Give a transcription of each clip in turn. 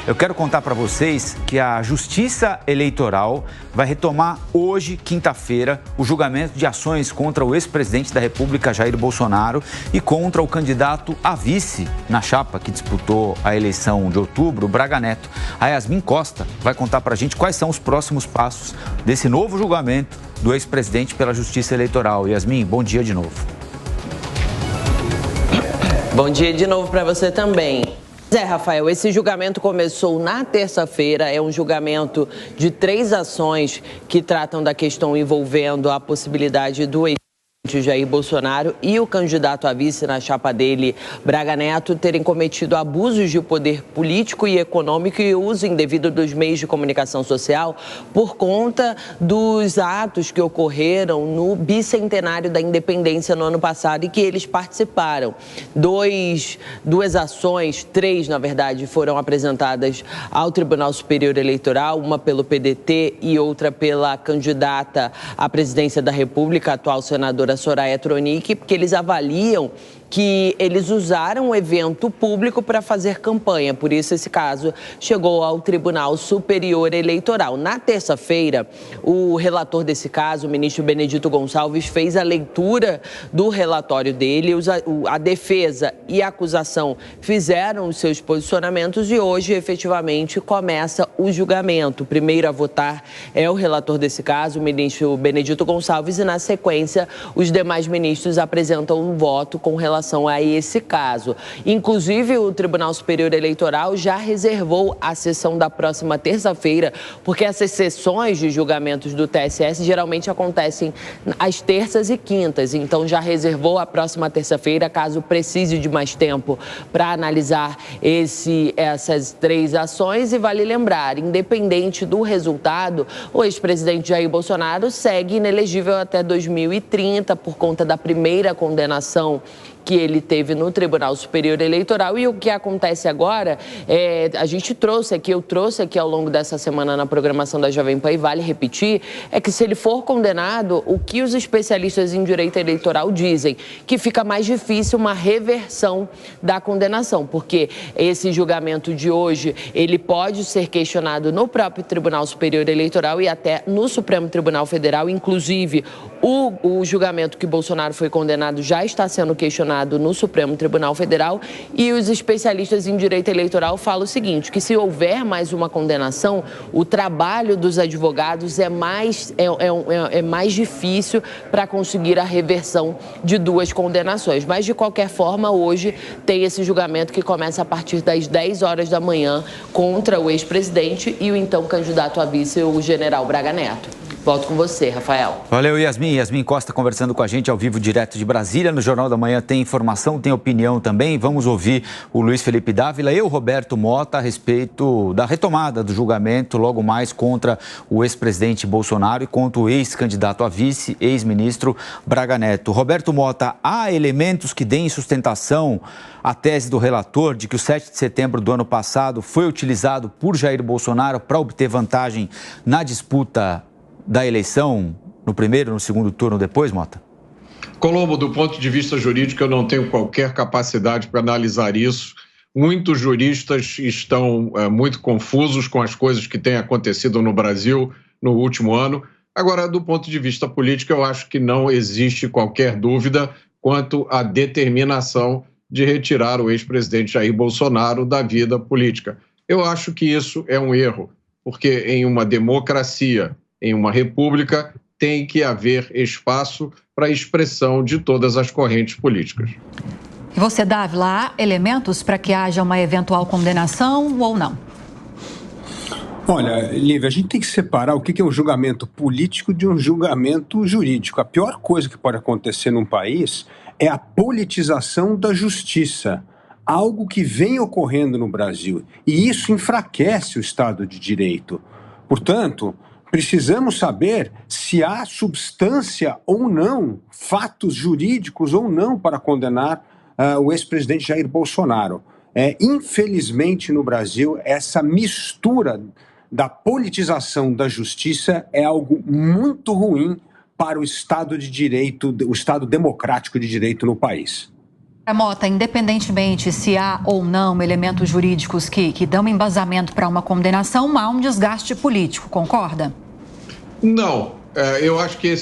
Eu quero contar para vocês que a Justiça Eleitoral vai retomar hoje, quinta-feira, o julgamento de ações contra o ex-presidente da República, Jair Bolsonaro, e contra o candidato a vice na chapa que disputou a eleição de outubro, Braga Neto. A Yasmin Costa vai contar para a gente quais são os próximos passos desse novo julgamento do ex-presidente pela Justiça Eleitoral. Yasmin, bom dia de novo. Bom dia de novo para você também. Rafael, esse julgamento começou na terça-feira, é um julgamento de 3 ações que tratam da questão envolvendo a possibilidade do Jair Bolsonaro e o candidato a vice na chapa dele, Braga Neto, terem cometido abusos de poder político e econômico e uso indevido dos meios de comunicação social por conta dos atos que ocorreram no bicentenário da independência no ano passado e que eles participaram. Duas ações, 3 na verdade, foram apresentadas ao Tribunal Superior Eleitoral, uma pelo PDT e outra pela candidata à presidência da República, atual senadora Soraya Tronic, porque eles avaliam que eles usaram o evento público para fazer campanha. Por isso, esse caso chegou ao Tribunal Superior Eleitoral. Na terça-feira, o relator desse caso, o ministro Benedito Gonçalves, fez a leitura do relatório dele. A defesa e a acusação fizeram os seus posicionamentos e hoje, efetivamente, começa o julgamento. O primeiro a votar é o relator desse caso, o ministro Benedito Gonçalves, e, na sequência, os demais ministros apresentam um voto com relação a esse caso. Inclusive, o Tribunal Superior Eleitoral já reservou a sessão da próxima terça-feira, porque essas sessões de julgamentos do TSS geralmente acontecem às terças e quintas. Então, já reservou a próxima terça-feira, caso precise de mais tempo para analisar essas 3 ações. E vale lembrar, independente do resultado, o ex-presidente Jair Bolsonaro segue inelegível até 2030 por conta da primeira condenação que ele teve no Tribunal Superior Eleitoral. E o que acontece agora, eu trouxe aqui ao longo dessa semana na programação da Jovem Pan, e vale repetir, é que se ele for condenado, o que os especialistas em direito eleitoral dizem, que fica mais difícil uma reversão da condenação, porque esse julgamento de hoje, ele pode ser questionado no próprio Tribunal Superior Eleitoral e até no Supremo Tribunal Federal. Inclusive, o julgamento que Bolsonaro foi condenado já está sendo questionado no Supremo Tribunal Federal, e os especialistas em direito eleitoral falam o seguinte, que se houver mais uma condenação, o trabalho dos advogados é mais difícil para conseguir a reversão de 2 condenações. Mas, de qualquer forma, hoje tem esse julgamento que começa a partir das 10 horas da manhã contra o ex-presidente e o então candidato a vice, o general Braga Neto. Volto com você, Rafael. Valeu, Yasmin. Yasmin Costa conversando com a gente ao vivo, direto de Brasília. No Jornal da Manhã tem informação, tem opinião também. Vamos ouvir o Luiz Felipe Dávila e o Roberto Mota a respeito da retomada do julgamento logo mais contra o ex-presidente Bolsonaro e contra o ex-candidato a vice, ex-ministro Braga Neto. Roberto Mota, há elementos que deem sustentação à tese do relator de que o 7 de setembro do ano passado foi utilizado por Jair Bolsonaro para obter vantagem na disputa da eleição no primeiro e no segundo turno depois, Mota? Colombo, do ponto de vista jurídico, eu não tenho qualquer capacidade para analisar isso. Muitos juristas estão muito confusos com as coisas que têm acontecido no Brasil no último ano. Agora, do ponto de vista político, eu acho que não existe qualquer dúvida quanto à determinação de retirar o ex-presidente Jair Bolsonaro da vida política. Eu acho que isso é um erro, porque em uma democracia, em uma república, tem que haver espaço para a expressão de todas as correntes políticas. E você, Dávila, há elementos para que haja uma eventual condenação ou não? Olha, Lívia, a gente tem que separar o que é um julgamento político de um julgamento jurídico. A pior coisa que pode acontecer num país é a politização da justiça, algo que vem ocorrendo no Brasil. E isso enfraquece o Estado de Direito. Portanto, precisamos saber se há substância ou não, fatos jurídicos ou não, para condenar o ex-presidente Jair Bolsonaro. Infelizmente, no Brasil, essa mistura da politização da justiça é algo muito ruim para o Estado de Direito, o Estado democrático de direito no país. Mota, independentemente se há ou não elementos jurídicos que dão embasamento para uma condenação, há um desgaste político, concorda? Não, eu acho que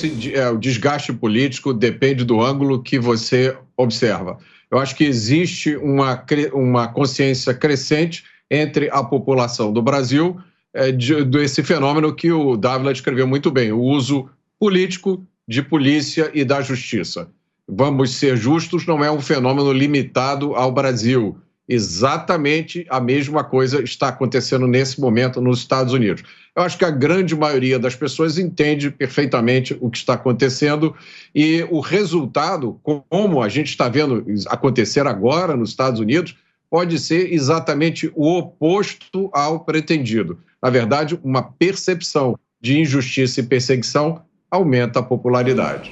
o desgaste político depende do ângulo que você observa. Eu acho que existe uma consciência crescente entre a população do Brasil desse fenômeno que o Dávila descreveu muito bem, o uso político de polícia e da justiça. Vamos ser justos, não é um fenômeno limitado ao Brasil. Exatamente a mesma coisa está acontecendo nesse momento nos Estados Unidos. Eu acho que a grande maioria das pessoas entende perfeitamente o que está acontecendo e o resultado, como a gente está vendo acontecer agora nos Estados Unidos, pode ser exatamente o oposto ao pretendido. Na verdade, uma percepção de injustiça e perseguição aumenta a popularidade.